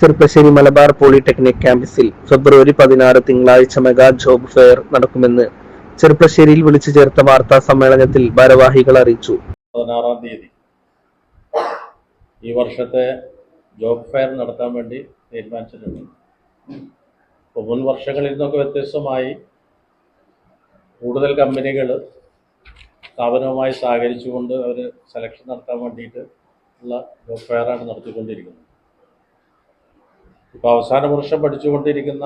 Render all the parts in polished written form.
Cherpulassery Malabar polytechnic ക്യാമ്പസിൽ ഫെബ്രുവരി 16 തിങ്കളാഴ്ച mega job fair നടക്കുമെന്ന് ചെർപ്പശ്ശേരിയിൽ വിളിച്ചു ചേർത്ത വാർത്താ സമ്മേളനത്തിൽ ഭാരവാഹികൾ അറിയിച്ചു. 16-ാം തീയതി ഈ വർഷത്തെ ജോബ് ഫെയർ നടത്താൻ വേണ്ടി തീരുമാനിച്ചിട്ടുണ്ട്. ഇപ്പോൾ മുൻ വർഷങ്ങളിൽ നിന്നൊക്കെ വ്യത്യസ്തമായി കൂടുതൽ കമ്പനികൾ സ്ഥാപനവുമായി സഹകരിച്ചുകൊണ്ട് അവർ സെലക്ഷൻ നടത്താൻ വേണ്ടിയിട്ട് ഉള്ള ജോബ് ഫെയറാണ് നടത്തിക്കൊണ്ടിരിക്കുന്നത്. ഇപ്പോൾ അവസാന വർഷം പഠിച്ചുകൊണ്ടിരിക്കുന്ന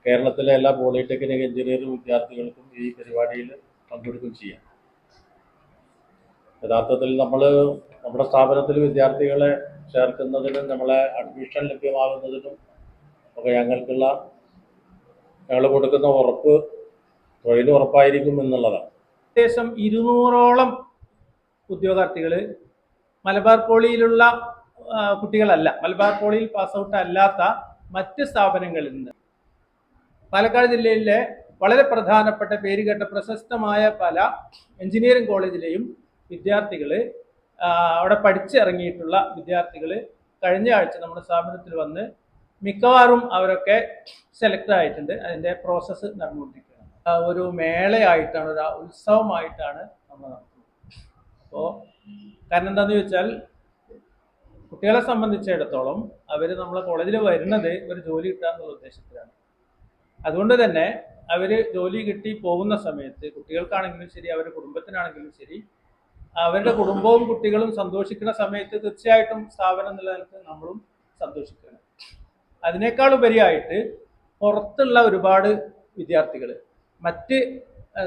കേരളത്തിലെ എല്ലാ പോളിടെക്നിക് എഞ്ചിനീയറിംഗ് വിദ്യാർത്ഥികൾക്കും ഈ പരിപാടിയിൽ പങ്കെടുക്കുകയും ചെയ്യാം. യഥാർത്ഥത്തിൽ നമ്മുടെ സ്ഥാപനത്തിൽ വിദ്യാർത്ഥികളെ ചേർക്കുന്നതിനും നമ്മളെ അഡ്മിഷൻ ലഭ്യമാകുന്നതിനും ഒക്കെ ഞങ്ങൾ കൊടുക്കുന്ന ഉറപ്പ് തൊഴിൽ ഉറപ്പായിരിക്കും എന്നുള്ളതാണ്. ഏകദേശം 200ഓളം ഉദ്യോഗാർത്ഥികൾ മലബാർ പോളിയിലുള്ള കുട്ടികളല്ല, മലബാർ പോളിയിൽ പാസ് ഔട്ട് അല്ലാത്ത മറ്റ് സ്ഥാപനങ്ങളിൽ നിന്ന് പാലക്കാട് ജില്ലയിലെ വളരെ പ്രധാനപ്പെട്ട പേരുകേട്ട പ്രശസ്തമായ പല എഞ്ചിനീയറിംഗ് കോളേജിലെയും വിദ്യാർത്ഥികൾ, അവിടെ പഠിച്ചിറങ്ങിയിട്ടുള്ള വിദ്യാർത്ഥികൾ കഴിഞ്ഞ ആഴ്ച നമ്മുടെ സ്ഥാപനത്തിൽ വന്ന് മിക്കവാറും അവരൊക്കെ സെലക്ട് ആയിട്ടുണ്ട്. അതിൻ്റെ പ്രോസസ്സ് നടന്നുകൊണ്ടിരിക്കുകയാണ്. ഒരു മേളയായിട്ടാണ്, ഒരു ഉത്സവമായിട്ടാണ് നമ്മൾ നടത്തുന്നത്. അപ്പോൾ കാരണം എന്താണെന്ന് ചോദിച്ചാൽ, കുട്ടികളെ സംബന്ധിച്ചിടത്തോളം അവർ നമ്മളെ കോളേജിൽ വരുന്നത് ഒരു ജോലി കിട്ടാന്നുള്ള ഉദ്ദേശത്തിലാണ്. അതുകൊണ്ട് തന്നെ അവർ ജോലി കിട്ടി പോകുന്ന സമയത്ത് കുട്ടികൾക്കാണെങ്കിലും ശരി, അവരുടെ കുടുംബത്തിനാണെങ്കിലും ശരി, അവരുടെ കുടുംബവും കുട്ടികളും സന്തോഷിക്കുന്ന സമയത്ത് തീർച്ചയായിട്ടും സ്ഥാപനം നിലനിൽക്ക് നമ്മളും സന്തോഷിക്കണം. അതിനേക്കാൾ ഉപരിയായിട്ട് പുറത്തുള്ള ഒരുപാട് വിദ്യാർത്ഥികൾ, മറ്റ്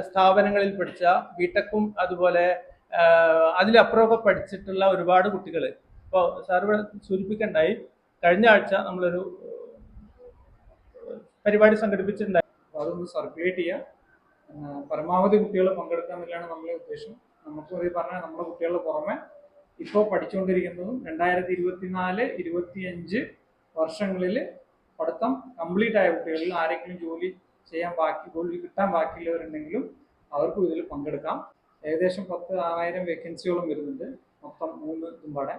സ്ഥാപനങ്ങളിൽ പഠിച്ച ബിടെക്കും അതുപോലെ അതിലപ്പുറമൊക്കെ പഠിച്ചിട്ടുള്ള ഒരുപാട് കുട്ടികൾ, ഇപ്പോൾ സാർ ഇവിടെ സൂചിപ്പിക്കണ്ടായി, കഴിഞ്ഞ ആഴ്ച നമ്മളൊരു പരിപാടി സംഘടിപ്പിച്ചിട്ടുണ്ടായി. അപ്പോൾ അതൊന്ന് സർക്കുലേറ്റ് ചെയ്യുക, പരമാവധി കുട്ടികൾ പങ്കെടുക്കുക എന്നുള്ളതാണ് നമ്മളെ ഉദ്ദേശം. നമുക്കും ഇത് പറഞ്ഞാൽ നമ്മുടെ കുട്ടികളുടെ പുറമെ ഇപ്പോൾ പഠിച്ചുകൊണ്ടിരിക്കുന്നതും 2024-25 വർഷങ്ങളിൽ പഠിത്തം കംപ്ലീറ്റ് ആയ കുട്ടികളിൽ ആരെങ്കിലും ജോലി കിട്ടാൻ ബാക്കിയുള്ളവരുണ്ടെങ്കിലും അവർക്കും ഇതിൽ പങ്കെടുക്കാം. ഏകദേശം 10,000 വേക്കൻസിയോളം വരുന്നുണ്ട്, മൊത്തം 3 ഇതുമ്പാടെ.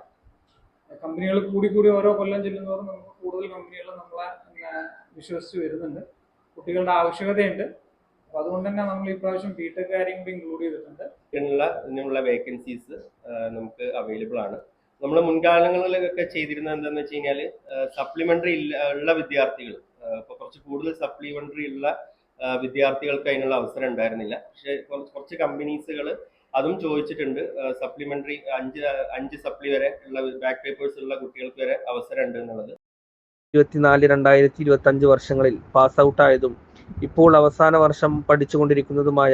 കമ്പനികൾ കൂടി ഓരോ കൊല്ലം ചെല്ലുന്നതോറും നമുക്ക് കൂടുതൽ കമ്പനികൾ നമ്മളെ വിശ്വസിച്ച് വരുന്നുണ്ട്. കുട്ടികളുടെ ആവശ്യകതയുണ്ട്. അപ്പോൾ അതുകൊണ്ട് തന്നെ നമ്മൾ ഈ പ്രാവശ്യം ബിടെക്കാരെയും കൂടി ഇൻക്ലൂഡ് ചെയ്തിട്ടുണ്ട്. ഇതിനുള്ള വേക്കൻസീസ് നമുക്ക് അവൈലബിൾ ആണ്. നമ്മൾ മുൻകാലങ്ങളിലൊക്കെ ചെയ്തിരുന്നത് എന്താണെന്ന് വെച്ച് കഴിഞ്ഞാൽ, സപ്ലിമെന്ററി ഉള്ള വിദ്യാർത്ഥികൾ, ഇപ്പോൾ കുറച്ച് കൂടുതൽ സപ്ലിമെന്ററി ഉള്ള വിദ്യാർത്ഥികൾക്ക് അതിനുള്ള അവസരം ഉണ്ടായിരുന്നില്ല. പക്ഷേ കുറച്ച് കമ്പനീസുകൾ അതും ചോദിച്ചിട്ടുണ്ട്. സപ്ലിമെന്ററി 5 സപ്ലി വരെ ഉള്ള ബാക്ക് പേപ്പേഴ്സ് ഉള്ള കുട്ടികൾക്ക് വരെ അവസരം ഉണ്ട് എന്നുള്ളത്. 2024-2025 വർഷങ്ങളിൽ പാസ് ഔട്ടായതും ഇപ്പോൾ അവസാന വർഷം പഠിച്ചുകൊണ്ടിരിക്കുന്നതുമായ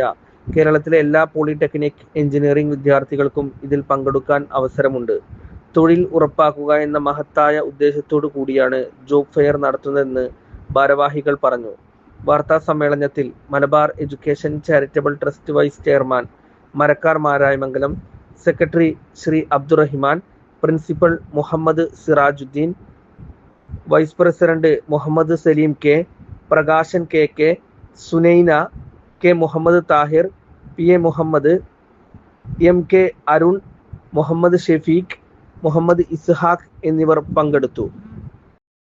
കേരളത്തിലെ എല്ലാ പോളിടെക്നിക് എഞ്ചിനീയറിംഗ് വിദ്യാർത്ഥികൾക്കും ഇതിൽ പങ്കെടുക്കാൻ അവസരമുണ്ട്. തൊഴിൽ ഉറപ്പാക്കുക എന്ന മഹത്തായ ഉദ്ദേശത്തോടു കൂടിയാണ് ജോബ് ഫെയർ നടത്തുന്നതെന്ന് ഭാരവാഹികൾ പറഞ്ഞു. വാർത്താ സമ്മേളനത്തിൽ Malabar education charitable trust vice chairman Marakkar Marayamangalam, secretary Shri Abdurahiman, principal Muhammad Sirajuddin, vice president Muhammad Saleem K, Prakashan K, Sunaina K, Muhammad Thahir, PA Muhammad, MK Arun, Muhammad Shefeeq, Muhammad Ishaq എന്നിവർ പങ്കെടുത്തു.